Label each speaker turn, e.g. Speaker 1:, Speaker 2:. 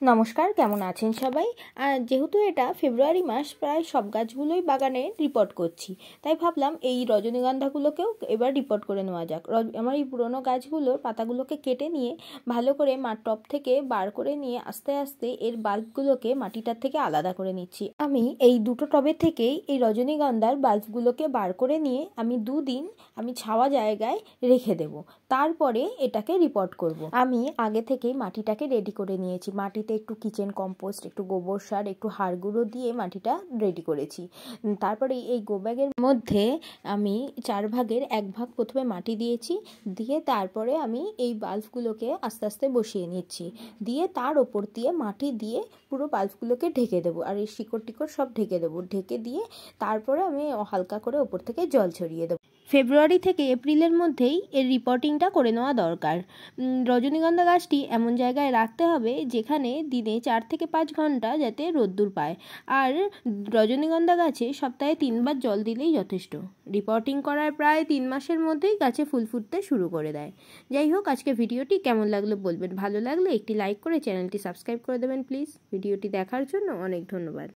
Speaker 1: নমস্কার, কেমন আছেন সবাই? যেহেতু এটা ফেব্রুয়ারি মাস, প্রায় সব গাছগুলোই বাগানে রিপোর্ট করছি, তাই ভাবলাম এই রজনীগন্ধাগুলোকেও এবার রিপোর্ট করে নেওয়া যাক। আমার এই পুরোনো গাছগুলোর পাতাগুলোকে কেটে নিয়ে ভালো করে টব থেকে বার করে নিয়ে আস্তে আস্তে এর বাল্বগুলোকে মাটিটার থেকে আলাদা করে নিচ্ছি। আমি এই দুটো টবের থেকেই এই রজনীগন্ধার বাল্বগুলোকে বার করে নিয়ে আমি 2 দিন ছাওয়া জায়গায় রেখে দেব, তারপরে এটাকে রিপোর্ট করব। আমি আগে থেকেই মাটিটাকে রেডি করে নিয়েছি। মাটিতে একটু কিচেন কম্পোস্ট, একটু গোবর সার, একটু হাড় গুঁড়ো দিয়ে মাটিটা রেডি করেছি। তারপরে এই গো ব্যাগের মধ্যে আমি 4 ভাগের 1 ভাগ প্রথমে মাটি দিয়েছি, দিয়ে তারপরে আমি এই বাল্বগুলোকে আস্তে আস্তে বসিয়ে নিচ্ছি, দিয়ে তার ওপর দিয়ে মাটি দিয়ে পুরো বাল্বগুলোকে ঢেকে দেবো, আর এই শিকড় টিকড় সব ঢেকে দেবো। ঢেকে দিয়ে তারপরে আমি হালকা করে ওপর থেকে জল ছড়িয়ে দেবো। ফেব্রুয়ারি থেকে এপ্রিলের মধ্যেই এর রিপোর্টিংটা করে নেওয়া দরকার। রজনীগন্ধা গাছটি এমন জায়গায় রাখতে হবে যেখানে দিনে 4 থেকে 5 ঘন্টা যাতে রোদ্দুর পায়, আর রজনীগন্ধা গাছে সপ্তাহে 3 বার জল দিলেই যথেষ্ট। রিপোর্টিং করার প্রায় 3 মাসের মধ্যেই গাছে ফুল ফুটতে শুরু করে দেয়। যাই হোক, আজকে ভিডিওটি কেমন লাগলো বলবেন, ভালো লাগলে একটি লাইক করে চ্যানেলটি সাবস্ক্রাইব করে দেবেন প্লিজ। ভিডিওটি দেখার জন্য অনেক ধন্যবাদ।